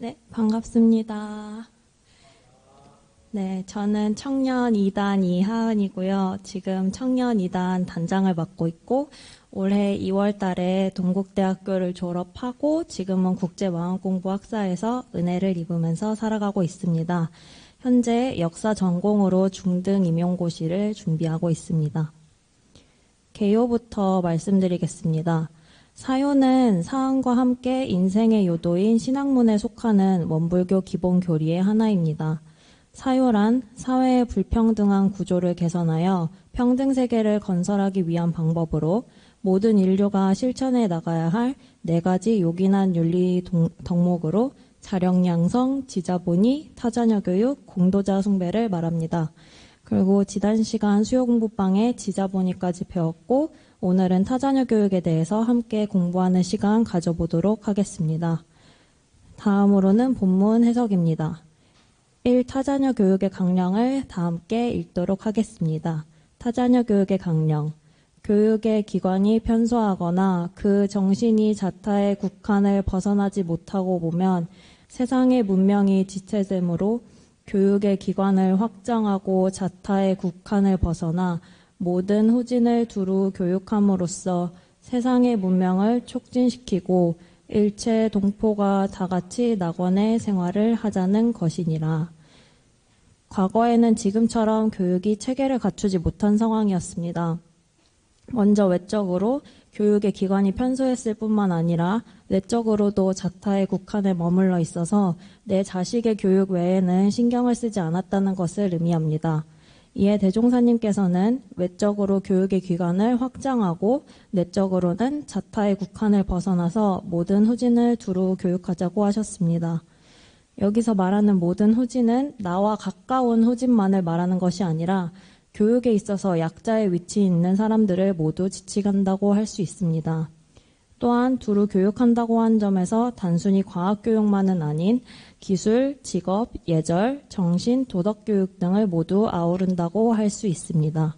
네, 반갑습니다. 네, 저는 청년 2단 이하은이고요. 지금 청년 2단 단장을 맡고 있고, 올해 2월 달에 동국대학교를 졸업하고, 지금은 국제마음공부학사에서 은혜를 입으면서 살아가고 있습니다. 현재 역사 전공으로 중등 임용고시를 준비하고 있습니다. 개요부터 말씀드리겠습니다. 사요는 사안과 함께 인생의 요도인 신학문에 속하는 원불교 기본 교리의 하나입니다. 사요란 사회의 불평등한 구조를 개선하여 평등 세계를 건설하기 위한 방법으로 모든 인류가 실천해 나가야 할 4가지 요긴한 윤리 덕목으로 자력양성, 지자본의, 타자녀 교육, 공도자 숭배를 말합니다. 그리고 지난 시간 수요 공부방에 지자본의까지 배웠고, 오늘은 타자녀 교육에 대해서 함께 공부하는 시간 가져보도록 하겠습니다. 다음으로는 본문 해석입니다. 1. 타자녀 교육의 강령을 다 함께 읽도록 하겠습니다. 타자녀 교육의 강령. 교육의 기관이 편소하거나 그 정신이 자타의 국한을 벗어나지 못하고 보면 세상의 문명이 지체되므로 교육의 기관을 확장하고 자타의 국한을 벗어나 모든 후진을 두루 교육함으로써 세상의 문명을 촉진시키고 일체 동포가 다같이 낙원의 생활을 하자는 것이니라. 과거에는 지금처럼 교육이 체계를 갖추지 못한 상황이었습니다. 먼저 외적으로 교육의 기관이 편소했을 뿐만 아니라 내적으로도 자타의 국한에 머물러 있어서 내 자식의 교육 외에는 신경을 쓰지 않았다는 것을 의미합니다. 이에 대종사님께서는 외적으로 교육의 기관을 확장하고 내적으로는 자타의 국한을 벗어나서 모든 후진을 두루 교육하자고 하셨습니다. 여기서 말하는 모든 후진은 나와 가까운 후진만을 말하는 것이 아니라 교육에 있어서 약자의 위치에 있는 사람들을 모두 지칭한다고 할 수 있습니다. 또한 두루 교육한다고 한 점에서 단순히 과학교육만은 아닌 기술, 직업, 예절, 정신, 도덕교육 등을 모두 아우른다고 할 수 있습니다.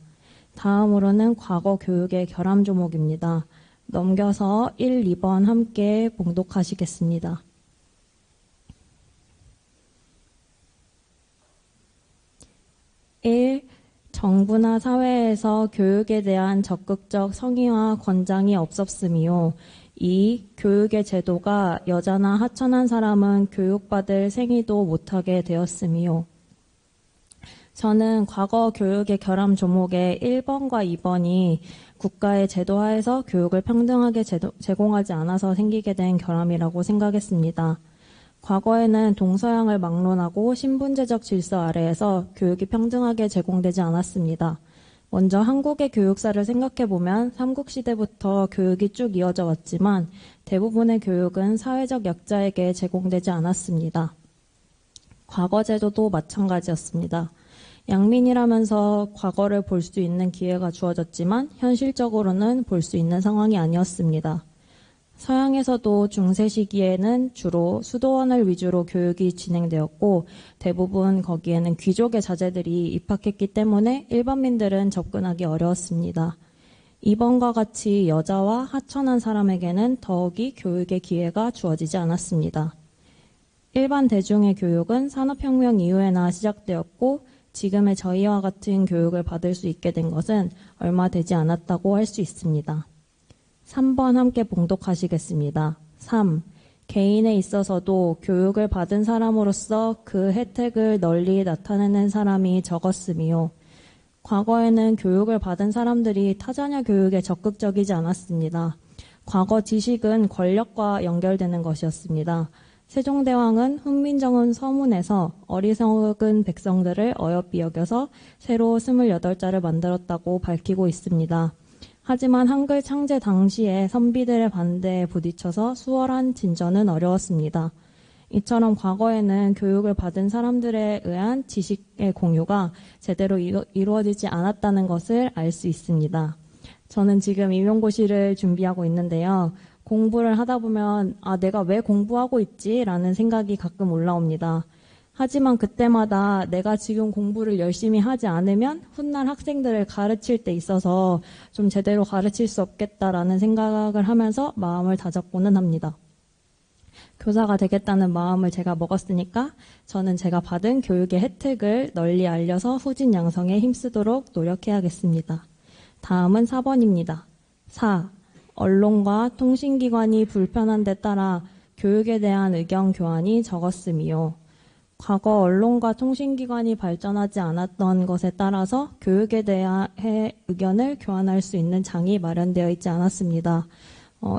다음으로는 과거 교육의 결함 조목입니다. 넘겨서 1, 2번 함께 봉독하시겠습니다. 1. 정부나 사회에서 교육에 대한 적극적 성의와 권장이 없었으며 2. 교육의 제도가 여자나 하천한 사람은 교육받을 생의도 못하게 되었으며 저는 과거 교육의 결함 조목의 1번과 2번이 국가의 제도하에서 교육을 평등하게 제공하지 않아서 생기게 된 결함이라고 생각했습니다. 과거에는 동서양을 막론하고 신분제적 질서 아래에서 교육이 평등하게 제공되지 않았습니다. 먼저 한국의 교육사를 생각해보면 삼국시대부터 교육이 쭉 이어져 왔지만 대부분의 교육은 사회적 약자에게 제공되지 않았습니다. 과거 제도도 마찬가지였습니다. 양민이라면서 과거를 볼 수 있는 기회가 주어졌지만 현실적으로는 볼 수 있는 상황이 아니었습니다. 서양에서도 중세 시기에는 주로 수도원을 위주로 교육이 진행되었고 대부분 거기에는 귀족의 자제들이 입학했기 때문에 일반민들은 접근하기 어려웠습니다. 이번과 같이 여자와 하천한 사람에게는 더욱이 교육의 기회가 주어지지 않았습니다. 일반 대중의 교육은 산업혁명 이후에나 시작되었고 지금의 저희와 같은 교육을 받을 수 있게 된 것은 얼마 되지 않았다고 할 수 있습니다. 3번 함께 봉독하시겠습니다. 3. 개인에 있어서도 교육을 받은 사람으로서 그 혜택을 널리 나타내는 사람이 적었으며 과거에는 교육을 받은 사람들이 타자녀 교육에 적극적이지 않았습니다. 과거 지식은 권력과 연결되는 것이었습니다. 세종대왕은 훈민정음 서문에서 어리석은 백성들을 어여삐 여겨서 새로 28자를 만들었다고 밝히고 있습니다. 하지만 한글 창제 당시에 선비들의 반대에 부딪혀서 수월한 진전은 어려웠습니다. 이처럼 과거에는 교육을 받은 사람들에 의한 지식의 공유가 제대로 이루어지지 않았다는 것을 알 수 있습니다. 저는 지금 임용고시를 준비하고 있는데요. 공부를 하다 보면 내가 왜 공부하고 있지? 라는 생각이 가끔 올라옵니다. 하지만 그때마다 내가 지금 공부를 열심히 하지 않으면 훗날 학생들을 가르칠 때 있어서 좀 제대로 가르칠 수 없겠다라는 생각을 하면서 마음을 다잡고는 합니다. 교사가 되겠다는 마음을 제가 먹었으니까 저는 제가 받은 교육의 혜택을 널리 알려서 후진 양성에 힘쓰도록 노력해야겠습니다. 다음은 4번입니다. 4. 언론과 통신기관이 불편한 데 따라 교육에 대한 의견 교환이 적었음이요. 과거 언론과 통신기관이 발전하지 않았던 것에 따라서 교육에 대해 의견을 교환할 수 있는 장이 마련되어 있지 않았습니다.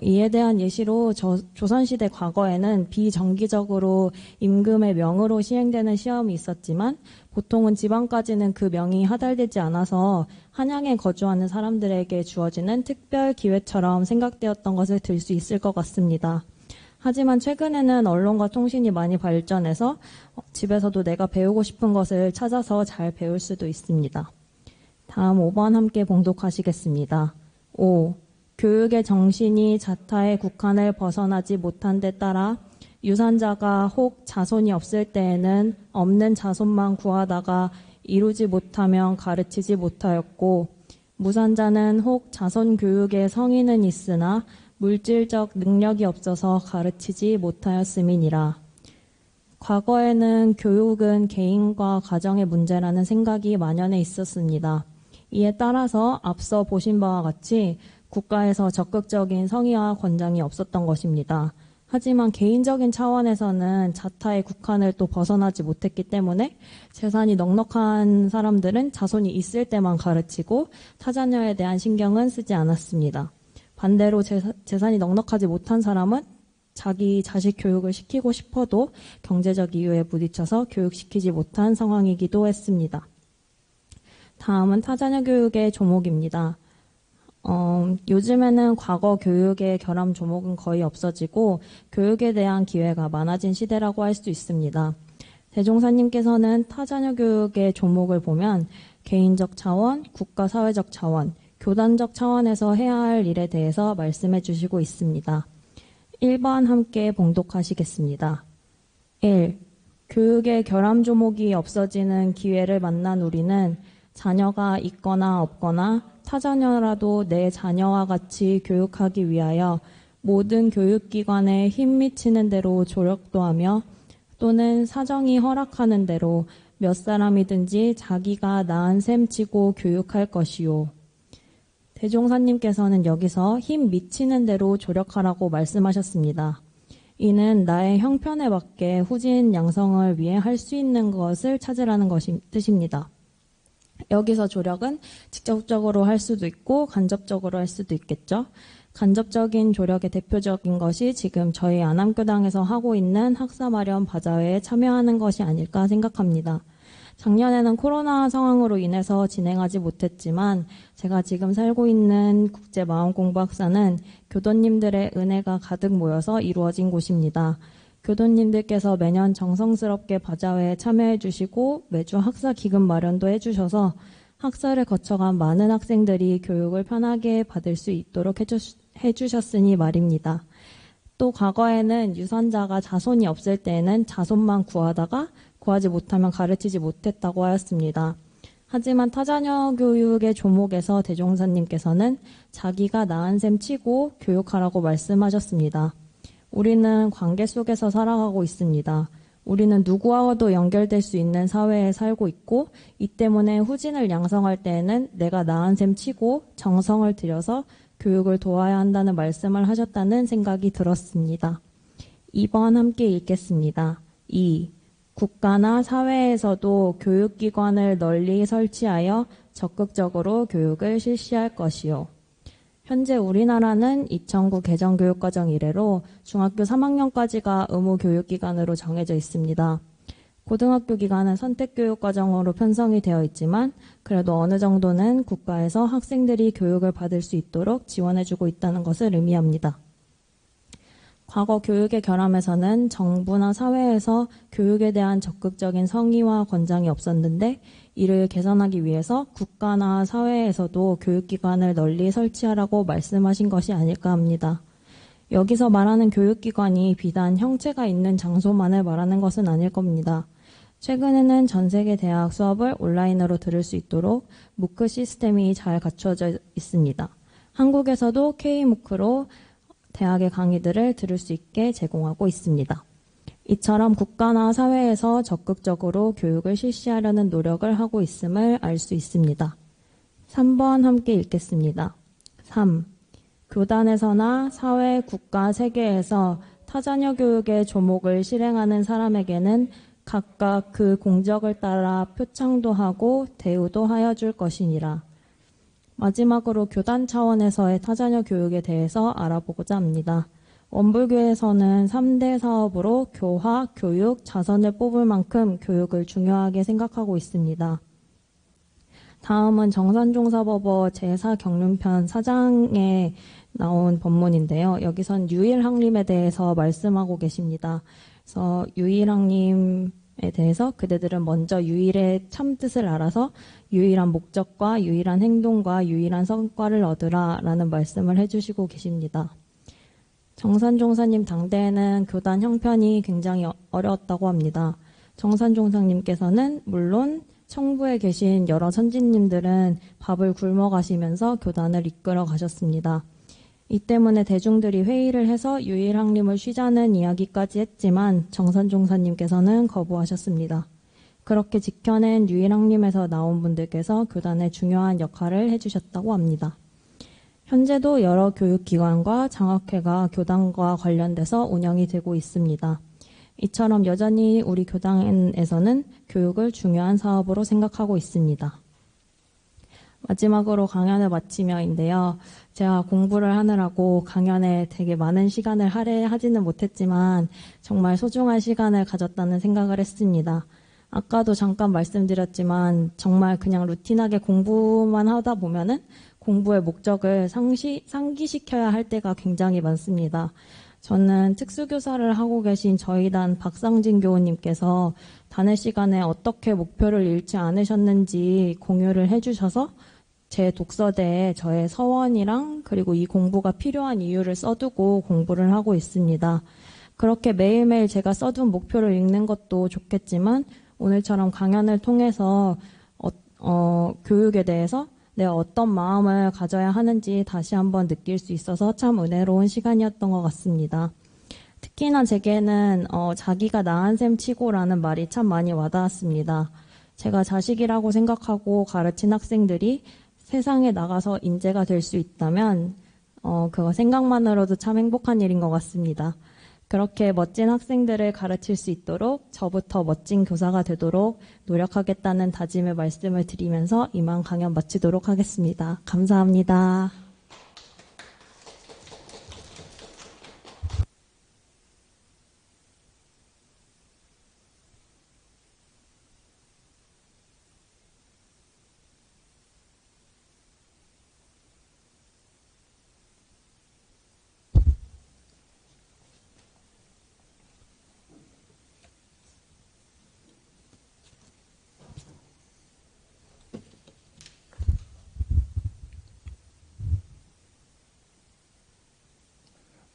이에 대한 예시로 조선시대 과거에는 비정기적으로 임금의 명으로 시행되는 시험이 있었지만 보통은 지방까지는 그 명이 하달되지 않아서 한양에 거주하는 사람들에게 주어지는 특별 기회처럼 생각되었던 것을 들 수 있을 것 같습니다. 하지만 최근에는 언론과 통신이 많이 발전해서 집에서도 내가 배우고 싶은 것을 찾아서 잘 배울 수도 있습니다. 다음 5번 함께 봉독하시겠습니다. 5. 교육의 정신이 자타의 국한을 벗어나지 못한 데 따라 유산자가 혹 자손이 없을 때에는 없는 자손만 구하다가 이루지 못하면 가르치지 못하였고 무산자는 혹 자손 교육에 성의는 있으나 물질적 능력이 없어서 가르치지 못하였음이니라. 과거에는 교육은 개인과 가정의 문제라는 생각이 만연해 있었습니다. 이에 따라서 앞서 보신 바와 같이 국가에서 적극적인 성의와 권장이 없었던 것입니다. 하지만 개인적인 차원에서는 자타의 국한을 또 벗어나지 못했기 때문에 재산이 넉넉한 사람들은 자손이 있을 때만 가르치고 타자녀에 대한 신경은 쓰지 않았습니다. 반대로 재산이 넉넉하지 못한 사람은 자기 자식 교육을 시키고 싶어도 경제적 이유에 부딪혀서 교육시키지 못한 상황이기도 했습니다. 다음은 타자녀 교육의 조목입니다. 요즘에는 과거 교육의 결함 조목은 거의 없어지고 교육에 대한 기회가 많아진 시대라고 할 수 있습니다. 대종사님께서는 타자녀 교육의 조목을 보면 개인적 차원, 국가 사회적 차원, 교단적 차원에서 해야 할 일에 대해서 말씀해 주시고 있습니다. 1번 함께 봉독하시겠습니다. 1. 교육의 결함 조목이 없어지는 기회를 만난 우리는 자녀가 있거나 없거나 타자녀라도 내 자녀와 같이 교육하기 위하여 모든 교육기관에 힘 미치는 대로 조력도 하며 또는 사정이 허락하는 대로 몇 사람이든지 자기가 낳은 셈 치고 교육할 것이요. 대종사님께서는 여기서 힘 미치는 대로 조력하라고 말씀하셨습니다. 이는 나의 형편에 맞게 후진 양성을 위해 할 수 있는 것을 찾으라는 뜻입니다. 여기서 조력은 직접적으로 할 수도 있고 간접적으로 할 수도 있겠죠. 간접적인 조력의 대표적인 것이 지금 저희 안암교당에서 하고 있는 학사 마련 바자회에 참여하는 것이 아닐까 생각합니다. 작년에는 코로나 상황으로 인해서 진행하지 못했지만 제가 지금 살고 있는 국제마음공부학사는 교도님들의 은혜가 가득 모여서 이루어진 곳입니다. 교도님들께서 매년 정성스럽게 바자회에 참여해 주시고 매주 학사 기금 마련도 해주셔서 학사를 거쳐간 많은 학생들이 교육을 편하게 받을 수 있도록 해주셨으니 말입니다. 또 과거에는 유산자가 자손이 없을 때에는 자손만 구하다가 구하지 못하면 가르치지 못했다고 하였습니다. 하지만 타자녀 교육의 조목에서 대종사님께서는 자기가 낳은 셈 치고 교육하라고 말씀하셨습니다. 우리는 관계 속에서 살아가고 있습니다. 우리는 누구와도 연결될 수 있는 사회에 살고 있고 이 때문에 후진을 양성할 때에는 내가 낳은 셈 치고 정성을 들여서 교육을 도와야 한다는 말씀을 하셨다는 생각이 들었습니다. 2번 함께 읽겠습니다. 2. 국가나 사회에서도 교육기관을 널리 설치하여 적극적으로 교육을 실시할 것이요. 현재 우리나라는 2009 개정교육과정 이래로 중학교 3학년까지가 의무교육기관으로 정해져 있습니다. 고등학교 기간은 선택교육과정으로 편성이 되어 있지만 그래도 어느 정도는 국가에서 학생들이 교육을 받을 수 있도록 지원해주고 있다는 것을 의미합니다. 과거 교육의 결함에서는 정부나 사회에서 교육에 대한 적극적인 성의와 권장이 없었는데 이를 개선하기 위해서 국가나 사회에서도 교육기관을 널리 설치하라고 말씀하신 것이 아닐까 합니다. 여기서 말하는 교육기관이 비단 형체가 있는 장소만을 말하는 것은 아닐 겁니다. 최근에는 전 세계 대학 수업을 온라인으로 들을 수 있도록 무크 시스템이 잘 갖춰져 있습니다. 한국에서도 K무크로 대학의 강의들을 들을 수 있게 제공하고 있습니다. 이처럼 국가나 사회에서 적극적으로 교육을 실시하려는 노력을 하고 있음을 알 수 있습니다. 3번 함께 읽겠습니다. 3. 교단에서나 사회, 국가, 세계에서 타자녀 교육의 조목을 실행하는 사람에게는 각각 그 공적을 따라 표창도 하고 대우도 하여 줄 것이니라. 마지막으로 교단 차원에서의 타자녀 교육에 대해서 알아보고자 합니다. 원불교에서는 3대 사업으로 교화, 교육, 자선을 뽑을 만큼 교육을 중요하게 생각하고 있습니다. 다음은 정산종사법어 제4경륜편 4장에 나온 본문인데요. 여기선 유일학림에 대해서 말씀하고 계십니다. 그래서 유일학림에 대해서 그대들은 먼저 유일의 참뜻을 알아서 유일한 목적과 유일한 행동과 유일한 성과를 얻으라 라는 말씀을 해주시고 계십니다. 정산종사님 당대에는 교단 형편이 굉장히 어려웠다고 합니다. 정산종사님께서는 물론 청부에 계신 여러 선진님들은 밥을 굶어 가시면서 교단을 이끌어 가셨습니다. 이 때문에 대중들이 회의를 해서 유일학림을 쉬자는 이야기까지 했지만 정산종사님께서는 거부하셨습니다. 그렇게 지켜낸 유일학림에서 나온 분들께서 교단에 중요한 역할을 해주셨다고 합니다. 현재도 여러 교육기관과 장학회가 교단과 관련돼서 운영이 되고 있습니다. 이처럼 여전히 우리 교단에서는 교육을 중요한 사업으로 생각하고 있습니다. 마지막으로 강연을 마치며인데요. 제가 공부를 하느라고 강연에 되게 많은 시간을 할애하지는 못했지만 정말 소중한 시간을 가졌다는 생각을 했습니다. 아까도 잠깐 말씀드렸지만 정말 그냥 루틴하게 공부만 하다 보면은 공부의 목적을 상기시켜야 할 때가 굉장히 많습니다. 저는 특수교사를 하고 계신 저희 단 박상진 교우님께서 단회 시간에 어떻게 목표를 잃지 않으셨는지 공유를 해주셔서 제 독서대에 저의 서원이랑 그리고 이 공부가 필요한 이유를 써두고 공부를 하고 있습니다. 그렇게 매일매일 제가 써둔 목표를 읽는 것도 좋겠지만 오늘처럼 강연을 통해서 교육에 대해서 내가 어떤 마음을 가져야 하는지 다시 한번 느낄 수 있어서 참 은혜로운 시간이었던 것 같습니다. 특히나 제게는 자기가 나은 셈 치고라는 말이 참 많이 와닿았습니다. 제가 자식이라고 생각하고 가르친 학생들이 세상에 나가서 인재가 될 수 있다면 그거 생각만으로도 참 행복한 일인 것 같습니다. 그렇게 멋진 학생들을 가르칠 수 있도록 저부터 멋진 교사가 되도록 노력하겠다는 다짐의 말씀을 드리면서 이만 강연 마치도록 하겠습니다. 감사합니다.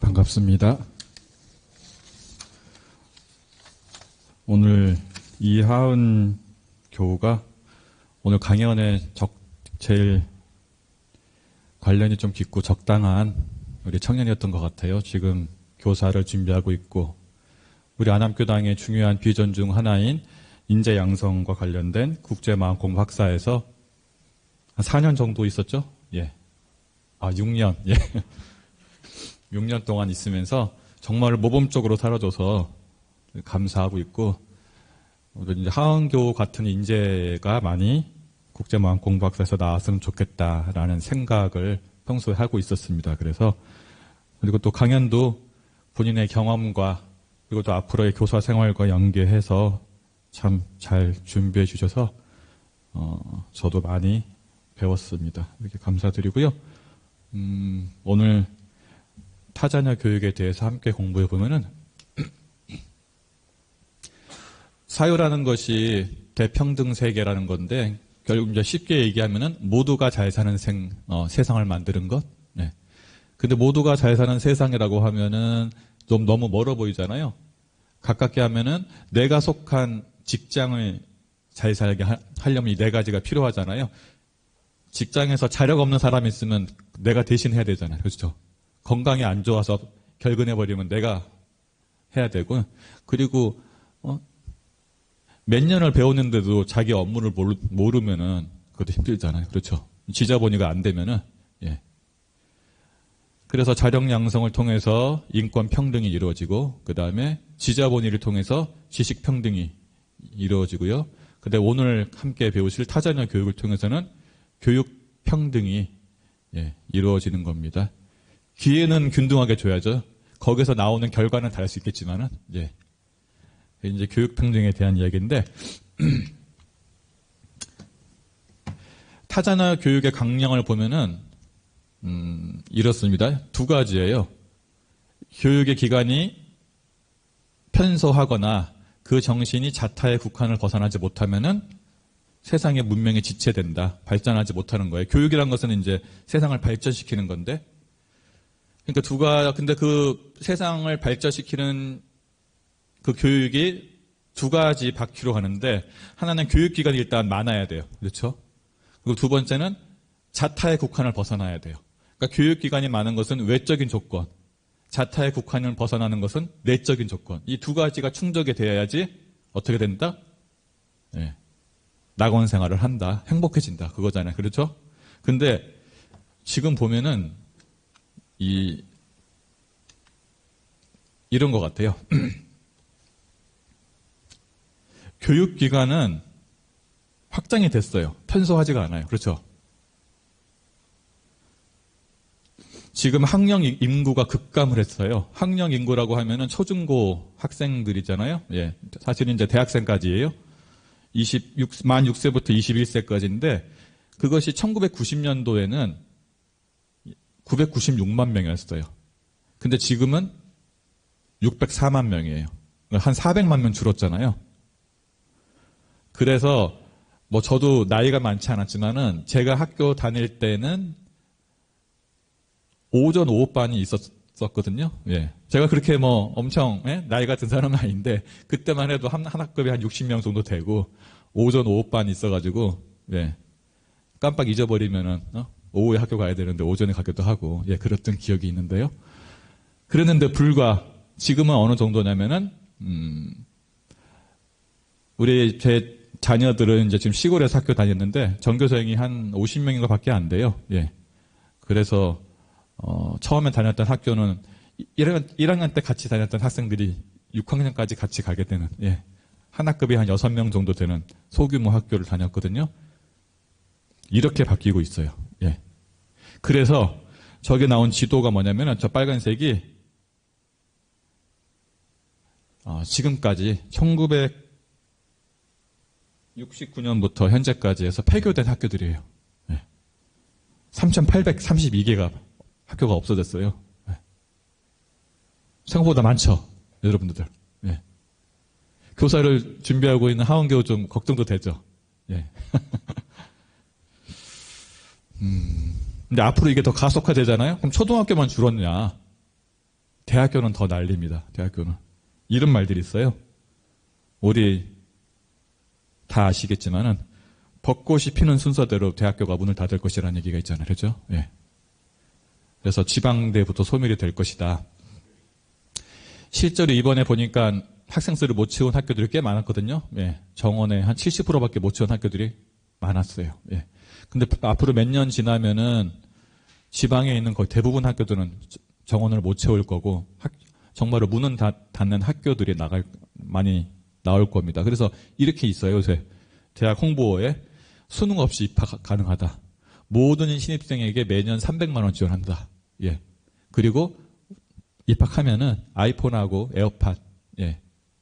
반갑습니다. 오늘 이하은 교우가 오늘 강연에 제일 관련이 좀 깊고 적당한 우리 청년이었던 것 같아요. 지금 교사를 준비하고 있고 우리 안암교당의 중요한 비전 중 하나인 인재 양성과 관련된 국제마음공부 학사에서 한 4년 정도 있었죠? 예. 6년. 예. 6년 동안 있으면서 정말 모범적으로 살아줘서 감사하고 있고, 이제 하은교 같은 인재가 많이 국제마음공부학사에서 나왔으면 좋겠다라는 생각을 평소에 하고 있었습니다. 그래서, 그리고 또 강연도 본인의 경험과 그리고 또 앞으로의 교사 생활과 연계해서 참 잘 준비해 주셔서, 저도 많이 배웠습니다. 이렇게 감사드리고요. 오늘 타자녀 교육에 대해서 함께 공부해 보면은 사유라는 것이 대평등 세계라는 건데 결국 이제 쉽게 얘기하면은 모두가 잘 사는 세상을 만드는 것. 네. 근데 모두가 잘 사는 세상이라고 하면은 좀 너무 멀어 보이잖아요. 가깝게 하면은 내가 속한 직장을 잘 살게 하려면 이 네 가지가 필요하잖아요. 직장에서 자력 없는 사람이 있으면 내가 대신 해야 되잖아요. 그렇죠? 건강이 안 좋아서 결근해버리면 내가 해야 되고, 그리고 몇 년을 배웠는데도 자기 업무를 모르면은 그것도 힘들잖아요. 그렇죠? 지자본의가 안 되면은, 예. 그래서 자력 양성을 통해서 인권 평등이 이루어지고, 그 다음에 지자본의를 통해서 지식 평등이 이루어지고요. 근데 오늘 함께 배우실 타자녀 교육을 통해서는 교육 평등이 이루어지는 겁니다. 기회는 균등하게 줘야죠. 거기서 나오는 결과는 다를 수 있겠지만은, 이제 교육 평등에 대한 이야기인데, 타자녀 교육의 강령을 보면은, 이렇습니다. 두 가지예요. 교육의 기관이 편소하거나 그 정신이 자타의 국한을 벗어나지 못하면은 세상의 문명이 지체된다. 발전하지 못하는 거예요. 교육이란 것은 이제 세상을 발전시키는 건데, 그러니까 근데 그 세상을 발전시키는 그 교육이 두 가지 바퀴로 가는데, 하나는 교육기관이 일단 많아야 돼요. 그렇죠? 그리고 두 번째는 자타의 국한을 벗어나야 돼요. 그러니까 교육기관이 많은 것은 외적인 조건, 자타의 국한을 벗어나는 것은 내적인 조건. 이 두 가지가 충족이 되어야지 어떻게 된다? 낙원 생활을 한다. 행복해진다. 그거잖아요. 그렇죠? 근데 지금 보면은 이런 것 같아요. 교육기관은 확장이 됐어요. 편소하지가 않아요. 그렇죠? 지금 학령 인구가 급감을 했어요. 학령 인구라고 하면은 초중고 학생들이잖아요. 예. 사실은 이제 대학생까지예요. 만 6세부터 21세까지인데, 그것이 1990년도에는 996만 명이었어요. 근데 지금은 604만 명이에요. 한 400만 명 줄었잖아요. 그래서 저도 나이가 많지 않았지만은 제가 학교 다닐 때는 오전 오후반이 있었거든요. 예. 제가 그렇게 엄청 나이가 든 사람은 아닌데, 그때만 해도 한 학급에 한 60명 정도 되고 오전 오후반이 있어가지고, 깜빡 잊어버리면은 오후에 학교 가야 되는데 오전에 가기도 하고, 그랬던 기억이 있는데요. 그랬는데 지금은 어느 정도냐면은 제 자녀들은 이제 지금 시골에서 학교 다녔는데 전교생이 한 50명인가 밖에 안 돼요. 그래서 처음에 다녔던 학교는 1학년 때 같이 다녔던 학생들이 6학년까지 같이 가게 되는, 한 학급이 한 6명 정도 되는 소규모 학교를 다녔거든요. 이렇게 바뀌고 있어요. 그래서 저기 나온 지도가 뭐냐면, 저 빨간색이 지금까지 1969년부터 현재까지 해서 폐교된 학교들이에요. 3,832개가 학교가 없어졌어요. 생각보다 많죠, 여러분들. 교사를 준비하고 있는 하원교 좀 걱정도 되죠. 근데 앞으로 이게 더 가속화되잖아요? 그럼 초등학교만 줄었냐? 대학교는 더 난립니다, 대학교는. 이런 말들이 있어요. 우리 다 아시겠지만은, 벚꽃이 피는 순서대로 대학교가 문을 닫을 것이라는 얘기가 있잖아요. 그렇죠? 그래서 지방대부터 소멸이 될 것이다. 실제로 이번에 보니까 학생 수를 못 채운 학교들이 꽤 많았거든요. 정원에 한 70%밖에 못 채운 학교들이 많았어요. 근데 앞으로 몇 년 지나면은 지방에 있는 거의 대부분 학교들은 정원을 못 채울 거고, 정말로 문은 닫는 학교들이 많이 나올 겁니다. 그래서 이렇게 있어요, 요새. 대학 홍보에 수능 없이 입학 가능하다. 모든 신입생에게 매년 300만 원 지원한다. 그리고 입학하면은 아이폰하고 에어팟,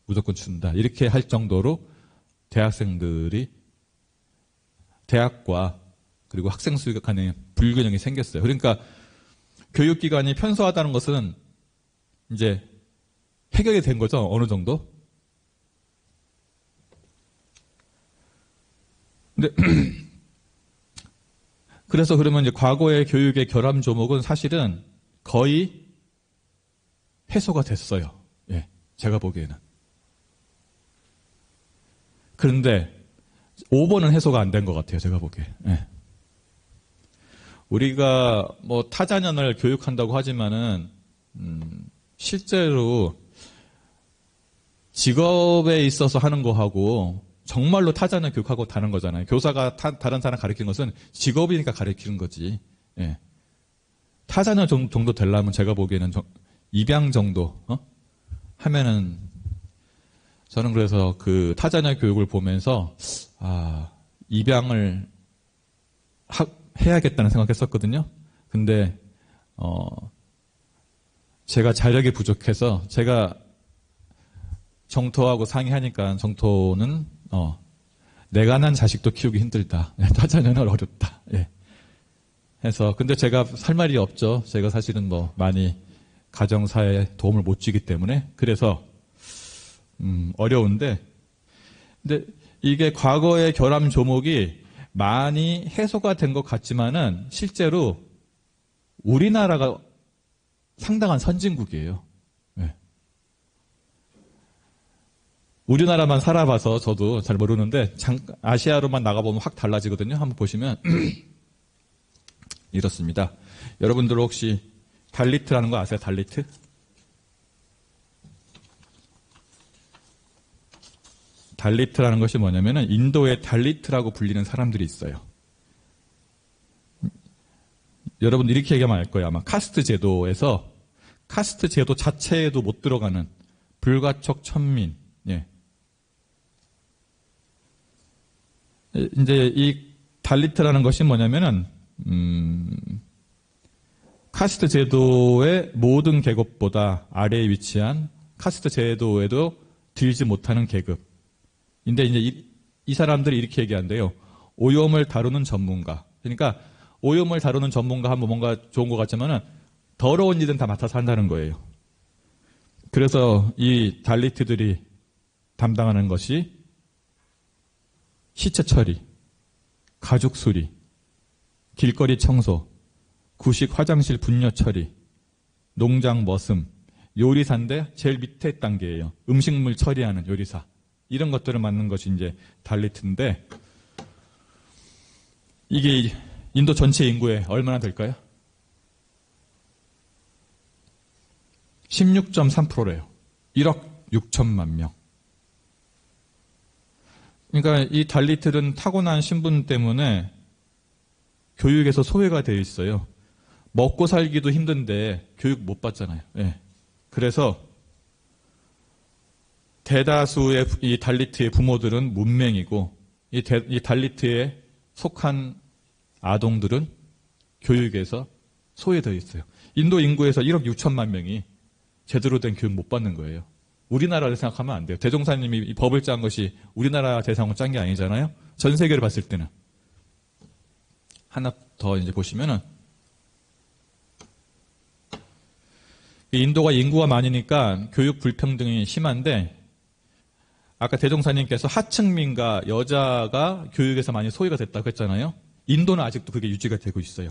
무조건 준다. 이렇게 할 정도로 대학생들이 대학과 그리고 학생 수 간의 불균형이 생겼어요. 그러니까 교육기관이 편소하다는 것은 이제 해결이 된 거죠, 어느 정도. 근데 그래서 그러면 이제 과거의 교육의 결함 조목은 사실은 거의 해소가 됐어요. 제가 보기에는. 그런데 5번은 해소가 안 된 것 같아요, 제가 보기에. 우리가 뭐 타자년을 교육한다고 하지만은 실제로 직업에 있어서 하는 거하고 정말로 타자년 교육하고 다른 거잖아요. 교사가 다른 사람 가르치는 것은 직업이니까 가르치는 거지. 예. 타자년 정도 되려면 제가 보기에는 입양 정도 하면은, 저는 그래서 그 타자년 교육을 보면서 입양을 해야겠다는 생각했었거든요. 근데 제가 자력이 부족해서, 제가 정토하고 상의하니까 정토는 내가 난 자식도 키우기 힘들다. 타자년은 어렵다. 예. 해서, 근데 제가 할 말이 없죠. 제가 사실은 뭐 많이 가정사에 도움을 못 주기 때문에. 그래서 어려운데, 근데 이게 과거의 결함 조목이 많이 해소가 된 것 같지만은 실제로 우리나라가 상당한 선진국이에요. 네. 우리나라만 살아봐서 저도 잘 모르는데 아시아로만 나가보면 확 달라지거든요. 한번 보시면 이렇습니다. 여러분들 혹시 달리트라는 거 아세요? 달리트? 달리트라는 것이 뭐냐면은 인도의 달리트라고 불리는 사람들이 있어요. 여러분 이렇게 얘기하면 알 거예요. 아마 카스트 제도에서 카스트 제도 자체에도 못 들어가는 불가촉 천민. 예. 이제 이 달리트라는 것이 뭐냐면은 카스트 제도의 모든 계급보다 아래에 위치한 카스트 제도에도 들지 못하는 계급. 근데 이제 이 사람들이 이렇게 얘기한대요. 오염을 다루는 전문가. 그러니까 오염을 다루는 전문가 하면 뭔가 좋은 것 같지만은 더러운 일은 다 맡아서 한다는 거예요. 그래서 이 달리트들이 담당하는 것이 시체 처리, 가죽 수리, 길거리 청소, 구식 화장실 분뇨 처리, 농장 머슴, 요리사인데 제일 밑에 단계예요. 음식물 처리하는 요리사. 이런 것들을 맡는 것이 이제 달리트인데, 이게 인도 전체 인구에 얼마나 될까요? 16.3%래요. 1억 6천만 명. 그러니까 이 달리트들은 타고난 신분 때문에 교육에서 소외가 되어 있어요. 먹고 살기도 힘든데 교육 못 받잖아요. 네. 그래서 대다수의 이 달리트의 부모들은 문맹이고 이 달리트에 속한 아동들은 교육에서 소외되어 있어요. 인도 인구에서 1억 6천만 명이 제대로 된 교육 못 받는 거예요. 우리나라를 생각하면 안 돼요. 대종사님이 이 법을 짠 것이 우리나라 대상으로 짠 게 아니잖아요. 전 세계를 봤을 때는. 하나 더 이제 보시면은 인도가 인구가 많으니까 교육 불평등이 심한데, 아까 대종사님께서 하층민과 여자가 교육에서 많이 소외가 됐다고 했잖아요. 인도는 아직도 그게 유지가 되고 있어요.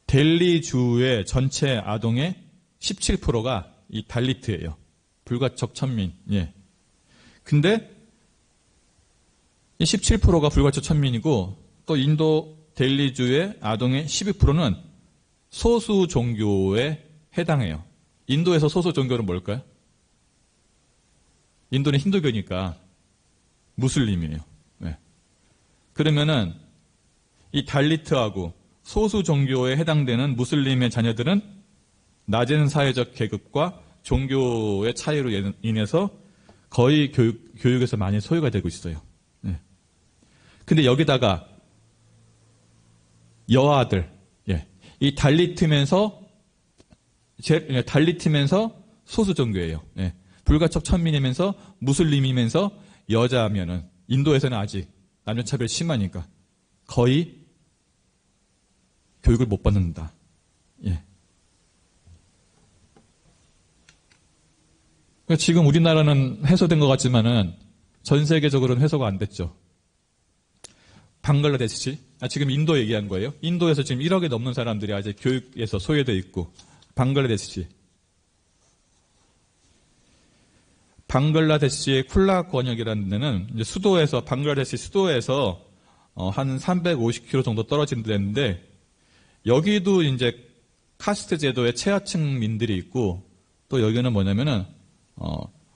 델리주의 전체 아동의 17%가 이 달리트예요. 불가촉 천민. 예. 근데 이 17%가 불가촉 천민이고, 또 인도 델리주의 아동의 12%는 소수 종교에 해당해요. 인도에서 소수 종교는 뭘까요? 인도는 힌두교니까 무슬림이에요. 네. 그러면은 이 달리트하고 소수 종교에 해당되는 무슬림의 자녀들은 낮은 사회적 계급과 종교의 차이로 인해서 거의 교육에서 많이 소외가 되고 있어요. 네. 근데 여기다가 여아들, 예. 이 달리트면서 소수 종교예요. 예. 불가촉 천민이면서 무슬림이면서 여자면은 인도에서는 아직 남녀차별 심하니까 거의 교육을 못 받는다. 예. 그러니까 지금 우리나라는 해소된 것 같지만은 전 세계적으로는 해소가 안 됐죠. 방글라데시, 지금 인도 얘기한 거예요. 인도에서 지금 1억이 넘는 사람들이 아직 교육에서 소외되어 있고, 방글라데시의 쿨라 권역이라는 데는 이제 방글라데시 수도에서 한 350km 정도 떨어진 데인데, 여기도 이제 카스트 제도의 최하층민들이 있고, 또 여기는 뭐냐면은,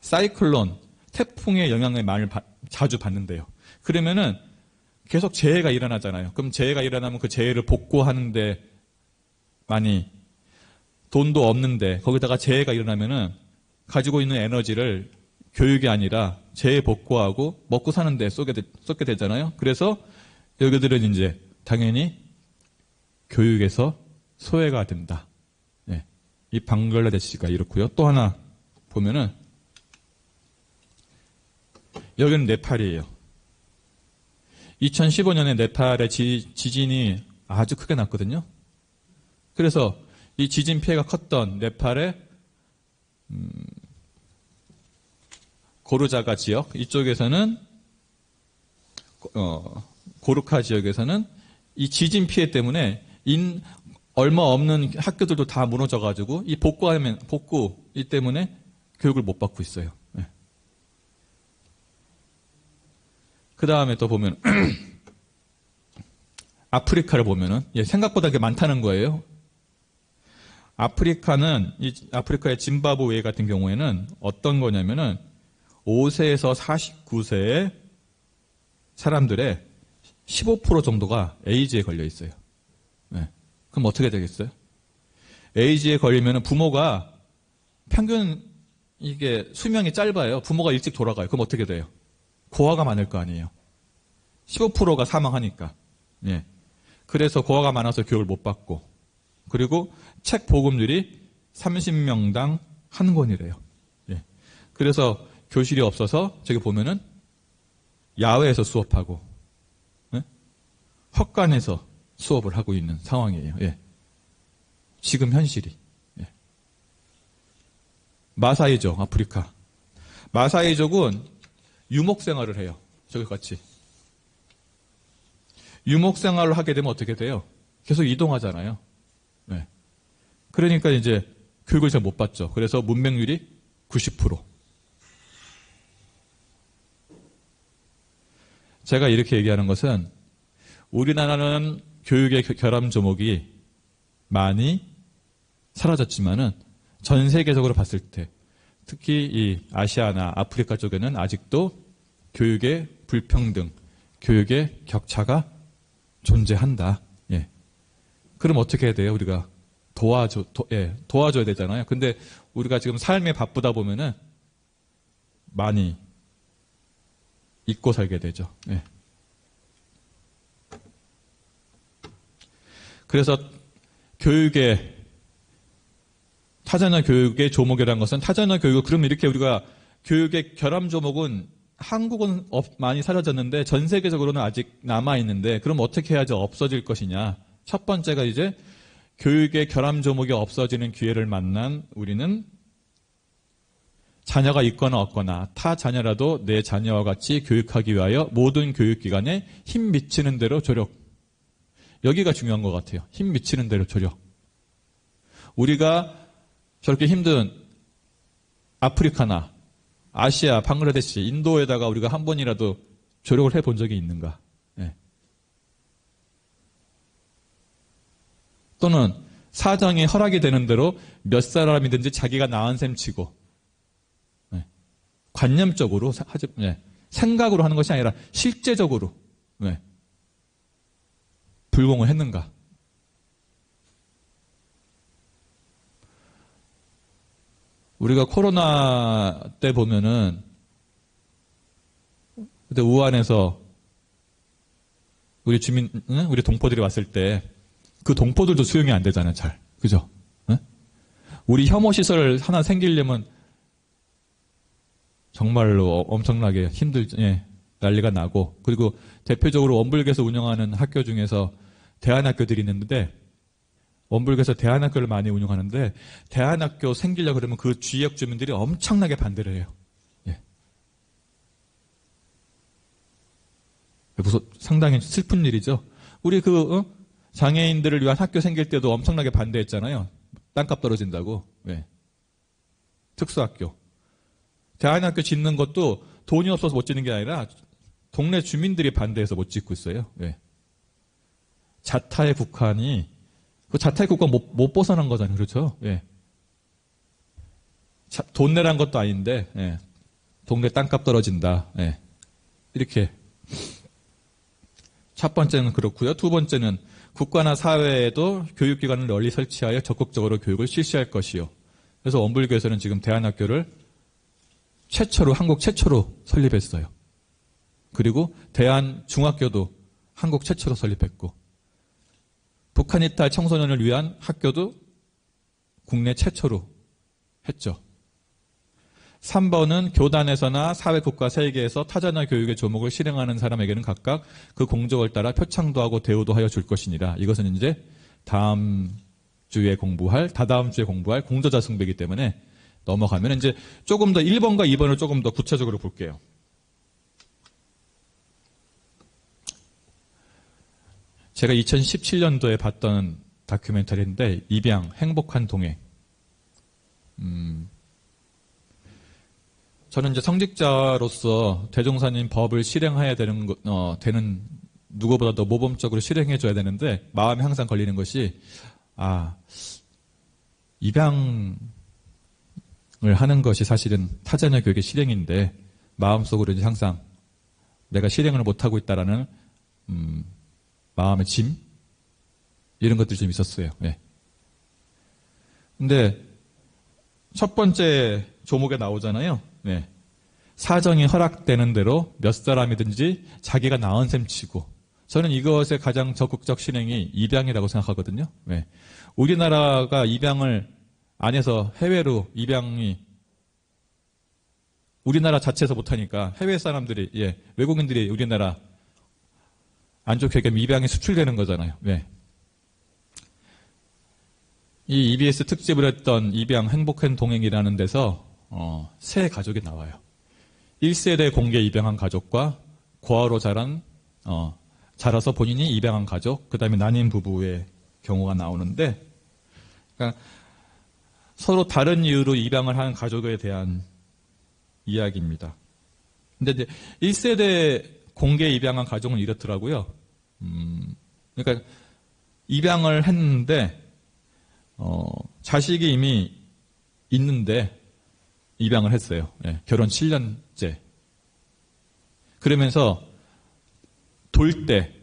사이클론, 태풍의 영향을 자주 받는데요. 그러면은 계속 재해가 일어나잖아요. 그럼 재해가 일어나면 그 재해를 복구하는데 많이 돈도 없는데 거기다가 재해가 일어나면은 가지고 있는 에너지를 교육이 아니라 재해 복구하고 먹고 사는 데 쏟게 되잖아요. 그래서 여기들은 이제 당연히 교육에서 소외가 된다. 네. 이 방글라데시가 이렇고요. 또 하나 보면은 여기는 네팔이에요. 2015년에 네팔의 지진이 아주 크게 났거든요. 그래서 이 지진 피해가 컸던 네팔의 고르자가 지역, 이쪽에서는 고르카 지역에서는 이 지진 피해 때문에 얼마 없는 학교들도 다 무너져가지고 이 복구 이 때문에 교육을 못 받고 있어요. 네. 그 다음에 또 보면 아프리카를 보면은 생각보다 그게 많다는 거예요. 아프리카의 짐바브웨 같은 경우에는 어떤 거냐면은 5세에서 49세의 사람들의 15% 정도가 에이즈에 걸려 있어요. 네. 그럼 어떻게 되겠어요? 에이즈에 걸리면 부모가 평균 이게 수명이 짧아요. 부모가 일찍 돌아가요. 그럼 어떻게 돼요? 고아가 많을 거 아니에요. 15%가 사망하니까. 예. 그래서 고아가 많아서 교육을 못 받고, 그리고 책 보급률이 30명당 한 권이래요. 예. 그래서 교실이 없어서 저기 보면은 야외에서 수업하고, 예? 헛간에서 수업을 하고 있는 상황이에요. 예. 지금 현실이. 예. 마사이족, 아프리카. 마사이족은 유목 생활을 해요. 저기 같이. 유목 생활을 하게 되면 어떻게 돼요? 계속 이동하잖아요. 네. 그러니까 이제 교육을 잘 못 받죠. 그래서 문맹률이 90%. 제가 이렇게 얘기하는 것은 우리나라는 교육의 결함 조목이 많이 사라졌지만은 전 세계적으로 봤을 때 특히 이 아시아나 아프리카 쪽에는 아직도 교육의 불평등, 교육의 격차가 존재한다. 예. 그럼 어떻게 해야 돼요? 우리가 도와줘야 되잖아요. 근데 우리가 지금 삶에 바쁘다 보면은 많이 잊고 살게 되죠. 예. 그래서 타자나 교육의 조목이라는 것은 타자나 교육을 그러면 이렇게 우리가 교육의 결함 조목은 한국은 많이 사라졌는데 전 세계적으로는 아직 남아있는데 그럼 어떻게 해야지 없어질 것이냐. 첫 번째가 이제 교육의 결함 조목이 없어지는 기회를 만난 우리는 자녀가 있거나 없거나 타 자녀라도 내 자녀와 같이 교육하기 위하여 모든 교육기관에 힘 미치는 대로 조력. 여기가 중요한 것 같아요. 힘 미치는 대로 조력. 우리가 저렇게 힘든 아프리카나 아시아, 방글라데시, 인도에다가 우리가 한 번이라도 조력을 해본 적이 있는가? 네. 또는 사정이 허락이 되는 대로 몇 사람이든지 자기가 나은 셈 치고 네. 관념적으로 생각으로 하는 것이 아니라 실제적으로 불공을 했는가? 우리가 코로나 때 보면은 그때 우한에서 우리 동포들이 왔을 때 그 동포들도 수용이 안 되잖아요, 잘. 그죠? 우리 혐오 시설 하나 생기려면 정말로 엄청나게 난리가 나고, 그리고 대표적으로 원불교에서 운영하는 학교 중에서 대안학교들이 있는데, 원불교에서 대안학교를 많이 운영하는데, 대안학교 생기려고 그러면 그 지역 주민들이 엄청나게 반대를 해요. 예. 상당히 슬픈 일이죠. 우리 장애인들을 위한 학교 생길 때도 엄청나게 반대했잖아요. 땅값 떨어진다고. 예. 특수학교. 대안학교 짓는 것도 돈이 없어서 못 짓는 게 아니라 동네 주민들이 반대해서 못 짓고 있어요. 예. 자타의 국한이 그 자택국가 못 벗어난 거잖아요. 그렇죠? 예. 돈 내란 것도 아닌데, 예. 동네 땅값 떨어진다. 예. 이렇게. 첫 번째는 그렇고요. 두 번째는 국가나 사회에도 교육기관을 널리 설치하여 적극적으로 교육을 실시할 것이요. 그래서 원불교에서는 지금 대안학교를 한국 최초로 설립했어요. 그리고 대안중학교도 한국 최초로 설립했고, 북한 이탈 청소년을 위한 학교도 국내 최초로 했죠. 3번은 교단에서나 사회, 국가, 세계에서 타자나 교육의 조목을 실행하는 사람에게는 각각 그 공적을 따라 표창도 하고 대우도 하여 줄 것이니라. 이것은 이제 다다음 주에 공부할 공저자 숭배이기 때문에 넘어가면 이제 조금 더 1번과 2번을 조금 더 구체적으로 볼게요. 제가 2017년도에 봤던 다큐멘터리인데 입양 행복한 동행. 저는 이제 성직자로서 대종사님 법을 실행해야 되는 누구보다 더 모범적으로 실행해줘야 되는데 마음에 항상 걸리는 것이 입양을 하는 것이 사실은 타자녀 교육의 실행인데 마음속으로 이제 항상 내가 실행을 못하고 있다라는 마음의 짐 이런 것들이 좀 있었어요. 네. 근데 첫 번째 조목에 나오잖아요. 네. 사정이 허락되는 대로 몇 사람이든지 자기가 낳은 셈 치고 저는 이것의 가장 적극적 실행이 입양이라고 생각하거든요. 네. 우리나라가 입양을 안 해서 해외로 입양이 우리나라 자체에서 못하니까 해외 사람들이 외국인들이 우리나라 안 좋게 얘기하면 입양이 수출되는 거잖아요. 네. 이 EBS 특집을 했던 입양 행복한 동행이라는 데서 세 가족이 나와요. 1세대 공개 입양한 가족과 고아로 자라서 본인이 입양한 가족, 그 다음에 난임 부부의 경우가 나오는데 그러니까 서로 다른 이유로 입양을 한 가족에 대한 이야기입니다. 근데 이제 1세대 공개 입양한 가족은 이렇더라고요. 그러니까 입양을 했는데 자식이 이미 있는데 입양을 했어요. 네, 결혼 7년째. 그러면서 돌 때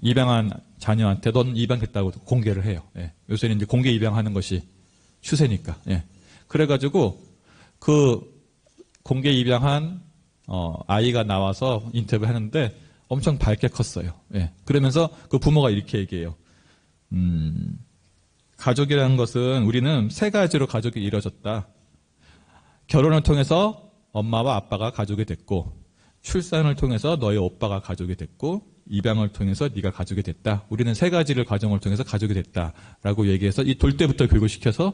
입양한 자녀한테 넌 입양했다고 공개를 해요. 네, 요새는 이제 공개 입양하는 것이 추세니까. 네. 그래가지고 그 공개 입양한 아이가 나와서 인터뷰를 하는데 엄청 밝게 컸어요. 네. 그러면서 그 부모가 이렇게 얘기해요. 가족이라는 것은 우리는 세 가지로 가족이 이루어졌다. 결혼을 통해서 엄마와 아빠가 가족이 됐고 출산을 통해서 너의 오빠가 가족이 됐고 입양을 통해서 네가 가족이 됐다. 우리는 세 가지를 과정을 통해서 가족이 됐다라고 얘기해서 이 돌 때부터 교육을 시켜서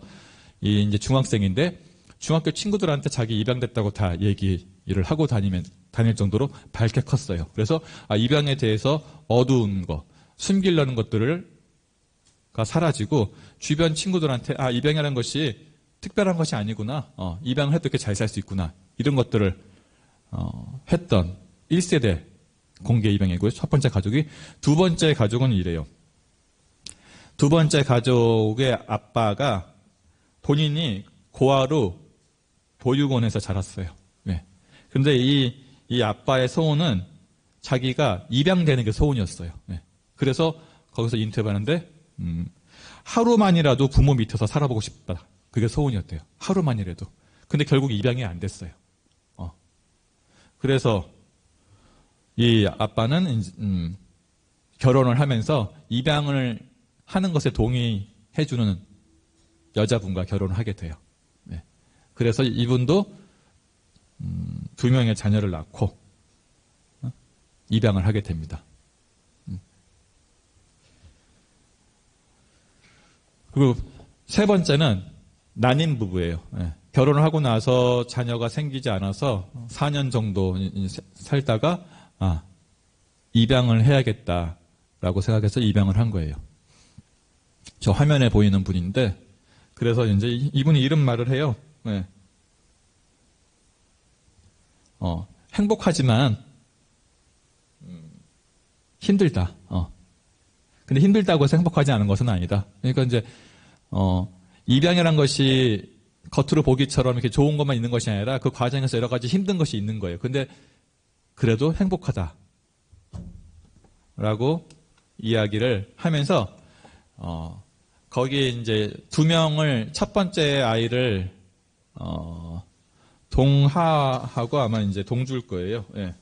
이 이제 중학생인데 중학교 친구들한테 자기 입양됐다고 다 얘기를 하고 다닐 정도로 밝게 컸어요. 그래서 입양에 대해서 어두운 거, 숨기려는 것들가 사라지고 주변 친구들한테 입양이라는 것이 특별한 것이 아니구나. 입양을 해도 이렇게 잘 살 수 있구나. 이런 것들을 했던 1세대 공개 입양이고요. 첫 번째 가족이. 두 번째 가족은 이래요. 두 번째 가족의 아빠가 본인이 고아로 보육원에서 자랐어요. 네. 그런데 이 아빠의 소원은 자기가 입양되는 게 소원이었어요. 네. 그래서 거기서 인터뷰하는데 하루만이라도 부모 밑에서 살아보고 싶다. 그게 소원이었대요. 하루만이라도. 근데 결국 입양이 안 됐어요. 그래서 이 아빠는 결혼을 하면서 입양을 하는 것에 동의해주는 여자분과 결혼을 하게 돼요. 네. 그래서 이분도 2명의 자녀를 낳고 입양을 하게 됩니다. 그리고 세 번째는 난임 부부예요. 네. 결혼을 하고 나서 자녀가 생기지 않아서 4년 정도 살다가 입양을 해야겠다라고 생각해서 입양을 한 거예요. 저 화면에 보이는 분인데 그래서 이제 이분이 이런 말을 해요. 네. 행복하지만 힘들다. 근데 힘들다고 해서 행복하지 않은 것은 아니다. 그러니까 이제 입양이란 것이 겉으로 보기처럼 이렇게 좋은 것만 있는 것이 아니라 그 과정에서 여러 가지 힘든 것이 있는 거예요. 근데 그래도 행복하다. 라고 이야기를 하면서, 거기에 이제 2명을, 첫 번째 아이를, 동하하고 아마 이제 동주일 거예요. 예.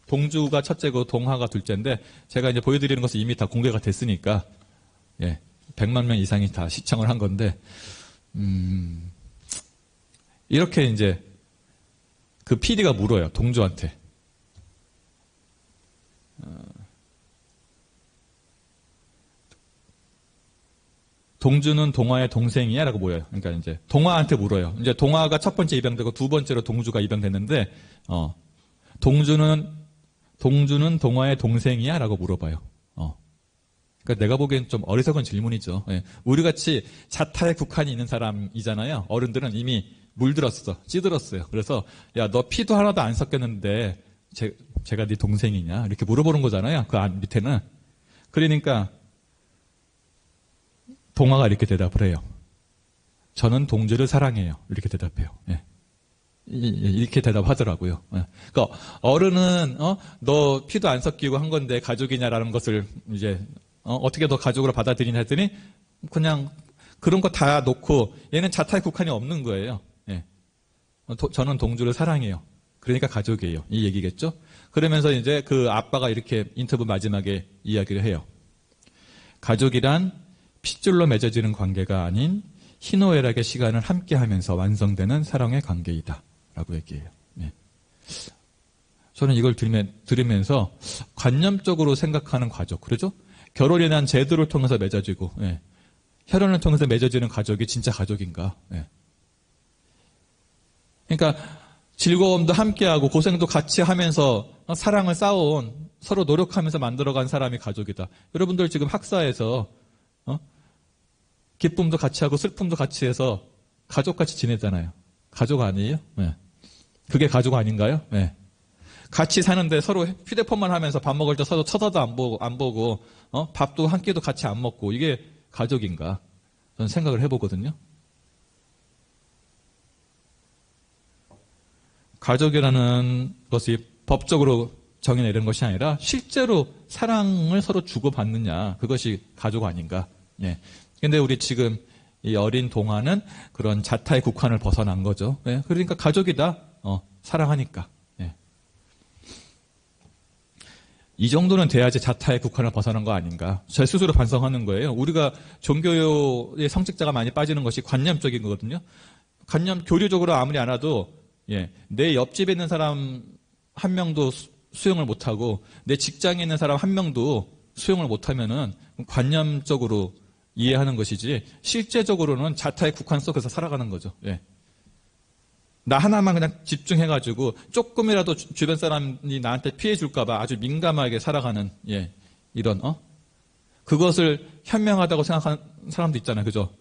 동주가 첫째고 동하가 둘째인데, 제가 이제 보여드리는 것은 이미 다 공개가 됐으니까, 예. 100만 명 이상이 다 시청을 한 건데, 이렇게 이제 그 PD가 물어요, 동주한테. 동주는 동화의 동생이야? 라고 물어요. 그러니까 이제 동화한테 물어요. 이제 동화가 첫 번째 입양되고 두 번째로 동주가 입양됐는데, 동주는 동화의 동생이야? 라고 물어봐요. 그러니까 내가 보기엔 좀 어리석은 질문이죠. 예. 우리 같이 자타의 국한이 있는 사람이잖아요. 어른들은 이미 물들었어. 찌들었어요. 그래서, 야, 너 피도 하나도 안 섞였는데, 제가 네 동생이냐? 이렇게 물어보는 거잖아요. 그 밑에는. 그러니까, 동화가 이렇게 대답을 해요. 저는 동주를 사랑해요. 이렇게 대답해요. 예. 이렇게 대답하더라고요. 예. 그러니까 어른은 너 피도 안 섞이고 한 건데 가족이냐라는 것을 이제 어떻게 너 가족으로 받아들이냐 했더니 그냥 그런 거 다 놓고 얘는 자타의 국한이 없는 거예요. 예. 저는 동주를 사랑해요. 그러니까 가족이에요. 이 얘기겠죠? 그러면서 이제 그 아빠가 이렇게 인터뷰 마지막에 이야기를 해요. 가족이란 핏줄로 맺어지는 관계가 아닌 희노애락의 시간을 함께하면서 완성되는 사랑의 관계이다. 라고 얘기해요. 네. 저는 이걸 들으면서 관념적으로 생각하는 가족, 그러죠? 결혼이란 제도를 통해서 맺어지고, 예. 혈연을 통해서 맺어지는 가족이 진짜 가족인가? 예. 그러니까 즐거움도 함께하고 고생도 같이 하면서 사랑을 쌓아온, 서로 노력하면서 만들어간 사람이 가족이다. 여러분들 지금 학사에서 기쁨도 같이 하고 슬픔도 같이 해서 가족같이 지내잖아요. 가족 아니에요? 네. 그게 가족 아닌가요? 네. 같이 사는데 서로 휴대폰만 하면서 밥 먹을 때 서로 쳐다도 안 보고 밥도 한 끼도 같이 안 먹고 이게 가족인가? 저는 생각을 해보거든요. 가족이라는 것이 법적으로 정해내는 것이 아니라 실제로 사랑을 서로 주고받느냐, 그것이 가족 아닌가? 예. 근데 우리 지금 이 어린 동화는 그런 자타의 국한을 벗어난 거죠. 예. 그러니까 가족이다. 사랑하니까. 예. 이 정도는 돼야지 자타의 국한을 벗어난 거 아닌가. 제 스스로 반성하는 거예요. 우리가 종교의 성직자가 많이 빠지는 것이 관념적인 거거든요. 교류적으로 아무리 안 와도, 예. 내 옆집에 있는 사람 한 명도 수용을 못하고 내 직장에 있는 사람 한 명도 수용을 못하면은 관념적으로 이해하는 것이지 실제적으로는 자타의 국한 속에서 살아가는 거죠. 예. 나 하나만 그냥 집중해가지고 조금이라도 주변 사람이 나한테 피해 줄까 봐 아주 민감하게 살아가는, 예, 이런 그것을 현명하다고 생각하는 사람도 있잖아요. 그죠?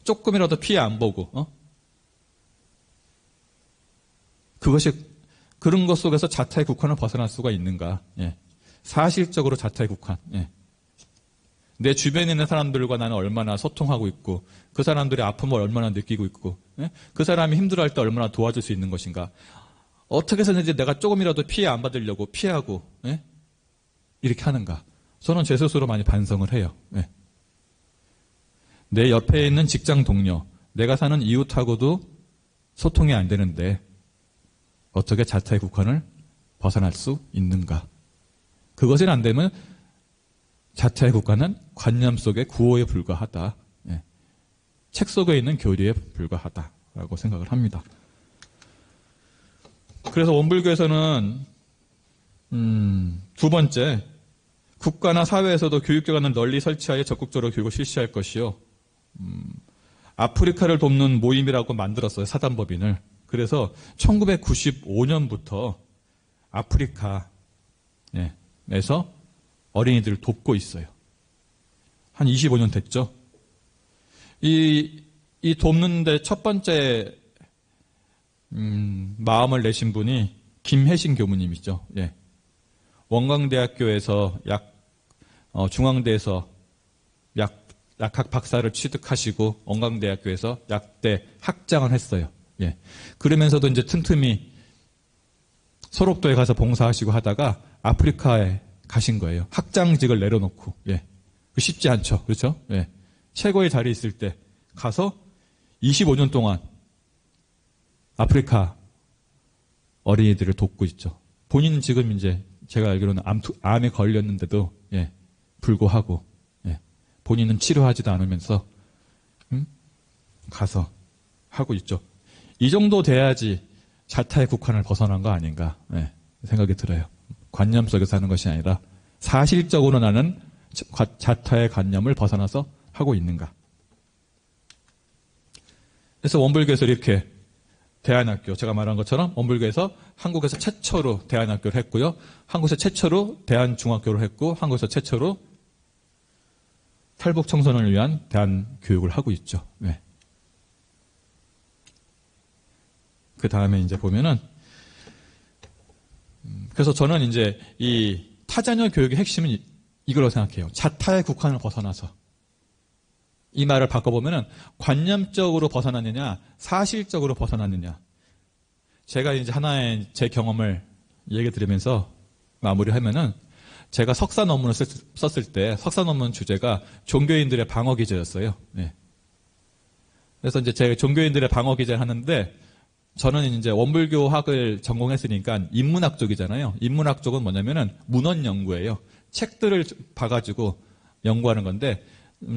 조금이라도 피해 안 보고 그것이 그런 것 속에서 자타의 국한을 벗어날 수가 있는가? 예. 사실적으로 자타의 국한. 예. 내 주변에 있는 사람들과 나는 얼마나 소통하고 있고 그 사람들의 아픔을 얼마나 느끼고 있고, 예? 그 사람이 힘들어할 때 얼마나 도와줄 수 있는 것인가. 어떻게 해서든지 내가 조금이라도 피해 안 받으려고 피하고, 예? 이렇게 하는가. 저는 제 스스로 많이 반성을 해요. 예. 내 옆에 있는 직장 동료, 내가 사는 이웃하고도 소통이 안 되는데 어떻게 자타의 국한을 벗어날 수 있는가. 그것이 안 되면 자타의 국가는 관념 속의 구호에 불과하다. 예. 책 속에 있는 교리에 불과하다라고 생각을 합니다. 그래서 원불교에서는 두 번째, 국가나 사회에서도 교육기관을 널리 설치하여 적극적으로 교육을 실시할 것이요. 아프리카를 돕는 모임이라고 만들었어요. 사단법인을. 그래서 1995년부터 아프리카에서 어린이들을 돕고 있어요. 한 25년 됐죠. 이 돕는데 첫 번째 마음을 내신 분이 김혜신 교무님이죠. 예. 원광대학교에서 약 중앙대에서 약학 박사를 취득하시고 원광대학교에서 약대 학장을 했어요. 예. 그러면서도 이제 틈틈이 소록도에 가서 봉사하시고 하다가 아프리카에 가신 거예요. 학장직을 내려놓고. 예. 쉽지 않죠. 그렇죠? 예. 최고의 자리에 있을 때 가서 25년 동안 아프리카 어린이들을 돕고 있죠. 본인은 지금 이제 제가 알기로는 암에 걸렸는데도 예, 불구하고 예, 본인은 치료하지도 않으면서 가서 하고 있죠. 이 정도 돼야지 자타의 국한을 벗어난 거 아닌가 예, 생각이 들어요. 관념 속에서 하는 것이 아니라 사실적으로 나는 자타의 관념을 벗어나서 하고 있는가. 그래서 원불교에서 이렇게 대안학교, 제가 말한 것처럼 원불교에서 한국에서 최초로 대안학교를 했고요. 한국에서 최초로 대안중학교를 했고 한국에서 최초로 탈북 청소년을 위한 대안교육을 하고 있죠. 네. 그 다음에 이제 보면은 그래서 저는 이제 이 타자녀 교육의 핵심은 이걸로 생각해요. 자타의 국한을 벗어나서. 이 말을 바꿔보면은 관념적으로 벗어났느냐, 사실적으로 벗어났느냐. 제가 이제 하나의 제 경험을 얘기 드리면서 마무리하면은 제가 석사 논문을 썼을 때 석사 논문 주제가 종교인들의 방어 기제였어요. 네. 그래서 이제 제가 종교인들의 방어 기제를 하는데 저는 이제 원불교학을 전공했으니까 인문학 쪽이잖아요. 인문학 쪽은 뭐냐면은 문헌 연구예요. 책들을 봐가지고 연구하는 건데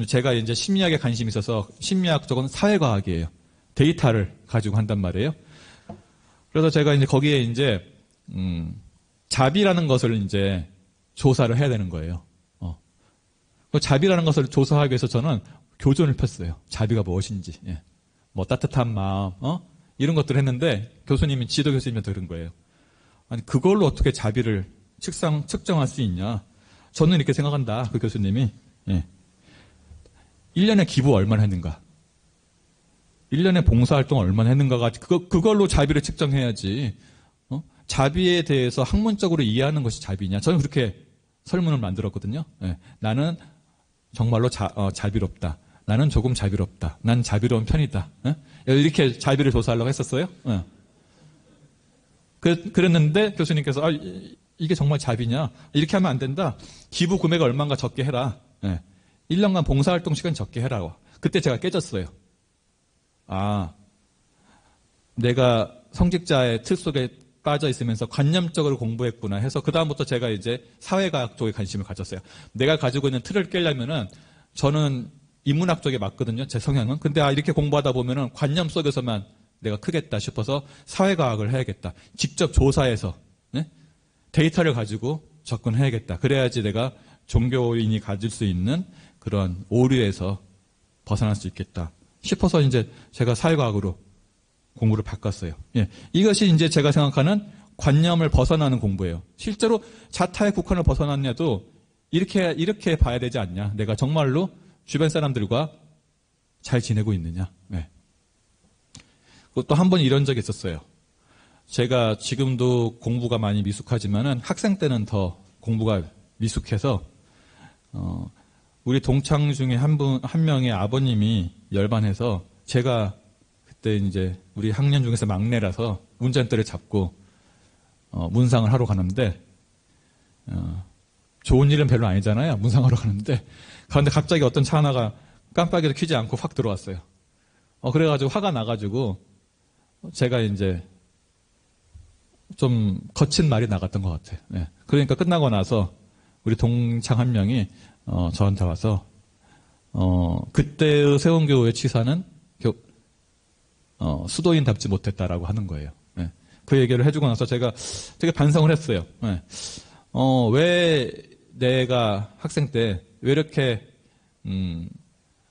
제가 이제 심리학에 관심이 있어서 심리학 쪽은 사회과학이에요. 데이터를 가지고 한단 말이에요. 그래서 제가 이제 거기에 이제 자비라는 것을 이제 조사를 해야 되는 거예요. 그 자비라는 것을 조사하기 위해서 저는 교전을 폈어요. 자비가 무엇인지, 예. 뭐 따뜻한 마음, 이런 것들을 했는데 교수님이 지도 교수님한테 그런 거예요. 아니 그걸로 어떻게 자비를 측정할 수 있냐? 저는 이렇게 생각한다. 그 교수님이. 예. 1년에 기부 얼마나 했는가? 1년에 봉사활동 얼마나 했는가가 그걸로 자비를 측정해야지. 자비에 대해서 학문적으로 이해하는 것이 자비냐? 저는 그렇게 설문을 만들었거든요. 예. 나는 정말로 자비롭다. 나는 조금 자비롭다. 난 자비로운 편이다. 예? 이렇게 자비를 조사하려고 했었어요. 예. 그랬는데 교수님께서 이게 정말 자비냐? 이렇게 하면 안 된다. 기부 금액을 얼마인가 적게 해라. 예. 1년간 봉사활동 시간 적게 해라. 그때 제가 깨졌어요. 내가 성직자의 틀 속에 빠져 있으면서 관념적으로 공부했구나 해서 그다음부터 제가 이제 사회과학 쪽에 관심을 가졌어요. 내가 가지고 있는 틀을 깨려면은 저는 인문학 쪽에 맞거든요. 제 성향은. 근데 이렇게 공부하다 보면은 관념 속에서만 내가 크겠다 싶어서 사회과학을 해야겠다. 직접 조사해서 네? 데이터를 가지고 접근해야겠다. 그래야지 내가 종교인이 가질 수 있는 그런 오류에서 벗어날 수 있겠다 싶어서 이제 제가 사회과학으로 공부를 바꿨어요. 예. 이것이 이제 제가 생각하는 관념을 벗어나는 공부예요. 실제로 자타의 국한을 벗어났냐도 이렇게 봐야 되지 않냐. 내가 정말로 주변 사람들과 잘 지내고 있느냐. 네. 또 한 번 이런 적이 있었어요. 제가 지금도 공부가 많이 미숙하지만은 학생 때는 더 공부가 미숙해서 우리 동창 중에 한 명의 아버님이 열반해서 제가 그때 이제 우리 학년 중에서 막내라서 운전대를 잡고 문상을 하러 가는데 좋은 일은 별로 아니잖아요. 문상하러 가는데 그런데 갑자기 어떤 차 하나가 깜빡이도 켜지 않고 확 들어왔어요. 그래가지고 화가 나가지고 제가 이제 좀 거친 말이 나갔던 것 같아요. 네. 그러니까 끝나고 나서 우리 동창 한 명이 저한테 와서 그때의 세원교회 치사는 수도인답지 못했다라고 하는 거예요. 네. 그 얘기를 해주고 나서 제가 되게 반성을 했어요. 네. 왜 내가 학생 때 왜 이렇게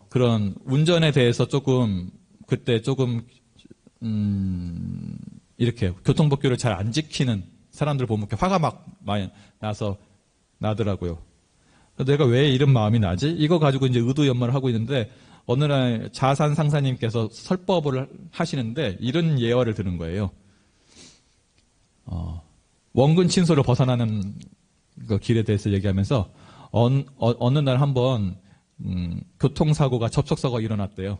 그런 운전에 대해서 그때 조금 이렇게 교통법규를 잘 안 지키는 사람들 보면 이렇게 화가 막 많이 나더라고요. 내가 왜 이런 마음이 나지? 이거 가지고 이제 의도연마를 하고 있는데 어느 날 자산 상사님께서 설법을 하시는데 이런 예화를 들은 거예요. 원근 친소를 벗어나는 그 길에 대해서 얘기하면서 어느 날 한번 교통사고가 접촉사고가 일어났대요.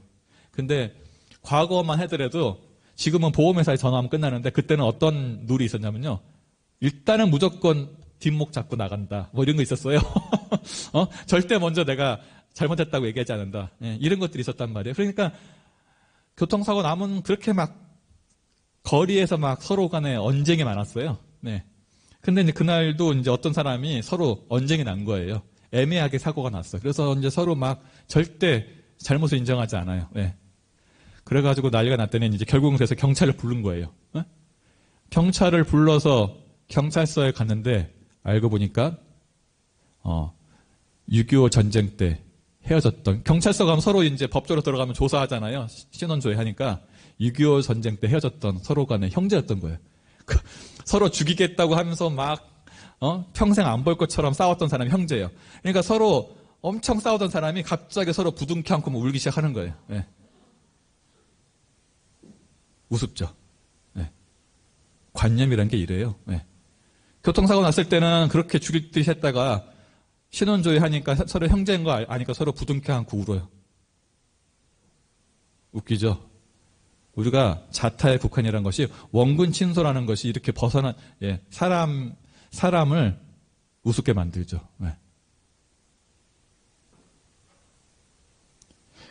근데 과거만 하더라도 지금은 보험회사에 전화하면 끝나는데 그때는 어떤 룰이 있었냐면요. 일단은 무조건 뒷목 잡고 나간다. 뭐 이런 거 있었어요. 절대 먼저 내가 잘못했다고 얘기하지 않는다. 예, 이런 것들이 있었단 말이에요. 그러니까 교통사고 나면 그렇게 막 거리에서 막 서로 간에 언쟁이 많았어요. 네. 근데 이제 그날도 이제 어떤 사람이 서로 언쟁이 난 거예요. 애매하게 사고가 났어요. 그래서 이제 서로 막 절대 잘못을 인정하지 않아요. 네. 그래가지고 난리가 났더니 이제 결국은 그래서 경찰을 부른 거예요. 네? 경찰을 불러서 경찰서에 갔는데 알고 보니까 6.25 전쟁 때 헤어졌던, 경찰서 가면 서로 이제 법조로 들어가면 조사하잖아요. 신원조회 하니까 6.25 전쟁 때 헤어졌던 서로 간의 형제였던 거예요. 서로 죽이겠다고 하면서 막 평생 안 볼 것처럼 싸웠던 사람이 형제예요. 그러니까 서로 엄청 싸우던 사람이 갑자기 서로 부둥켜 안고 울기 시작하는 거예요. 네. 우습죠. 네. 관념이란 게 이래요. 네. 교통사고 났을 때는 그렇게 죽일 듯이 했다가 신원조회 하니까 서로 형제인 거 아니까 서로 부둥켜 안고 울어요. 웃기죠? 우리가 자타의 국한이라는 것이, 원군 친소라는 것이 이렇게 벗어난, 사람을 우습게 만들죠. 네.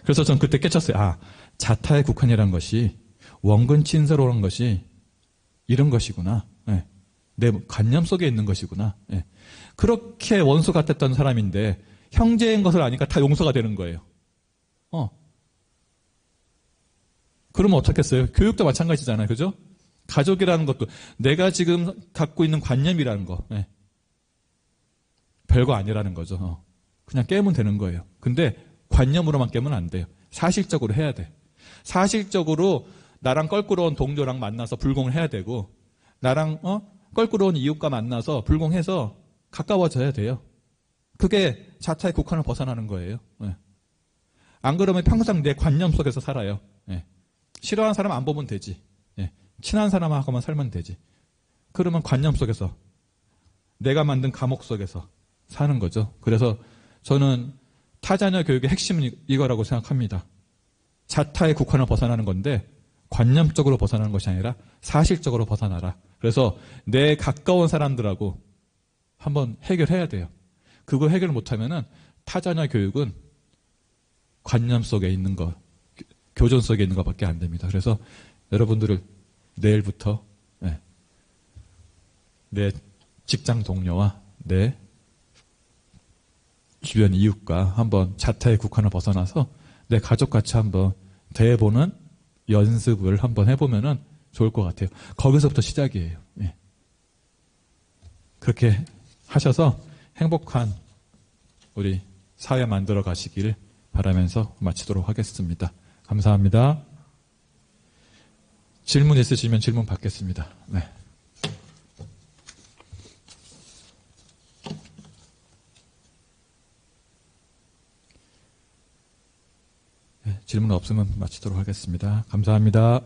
그래서 전 그때 깨쳤어요. 자타의 국한이라는 것이, 원군 친소라는 것이 이런 것이구나. 네. 내 관념 속에 있는 것이구나. 네. 그렇게 원수 같았던 사람인데 형제인 것을 아니까 다 용서가 되는 거예요. 그러면 어떻겠어요? 교육도 마찬가지잖아요. 그죠? 가족이라는 것도 내가 지금 갖고 있는 관념이라는 거, 네. 별거 아니라는 거죠. 그냥 깨면 되는 거예요. 근데 관념으로만 깨면 안 돼요. 사실적으로 해야 돼. 사실적으로 나랑 껄끄러운 동료랑 만나서 불공을 해야 되고, 나랑 껄끄러운 이웃과 만나서 불공해서 가까워져야 돼요. 그게 자타의 국한을 벗어나는 거예요. 네. 안 그러면 평생 내 관념 속에서 살아요. 네. 싫어하는 사람 안 보면 되지. 네. 친한 사람하고만 살면 되지. 그러면 관념 속에서, 내가 만든 감옥 속에서 사는 거죠. 그래서 저는 타자녀 교육의 핵심은 이거라고 생각합니다. 자타의 국한을 벗어나는 건데 관념적으로 벗어나는 것이 아니라 사실적으로 벗어나라. 그래서 내 가까운 사람들하고 한번 해결해야 돼요. 그거 해결 못하면은 타자녀 교육은 관념 속에 있는 것, 교전 속에 있는 것밖에 안 됩니다. 그래서 여러분들을 내일부터 내 직장 동료와 내 주변 이웃과 한번 자타의 국한을 벗어나서 내 가족같이 한번 대해보는 연습을 한번 해보면은 좋을 것 같아요. 거기서부터 시작이에요. 예. 그렇게 하셔서 행복한 우리 사회 만들어 가시길 바라면서 마치도록 하겠습니다. 감사합니다. 질문 있으시면 질문 받겠습니다. 네. 질문 없으면 마치도록 하겠습니다. 감사합니다.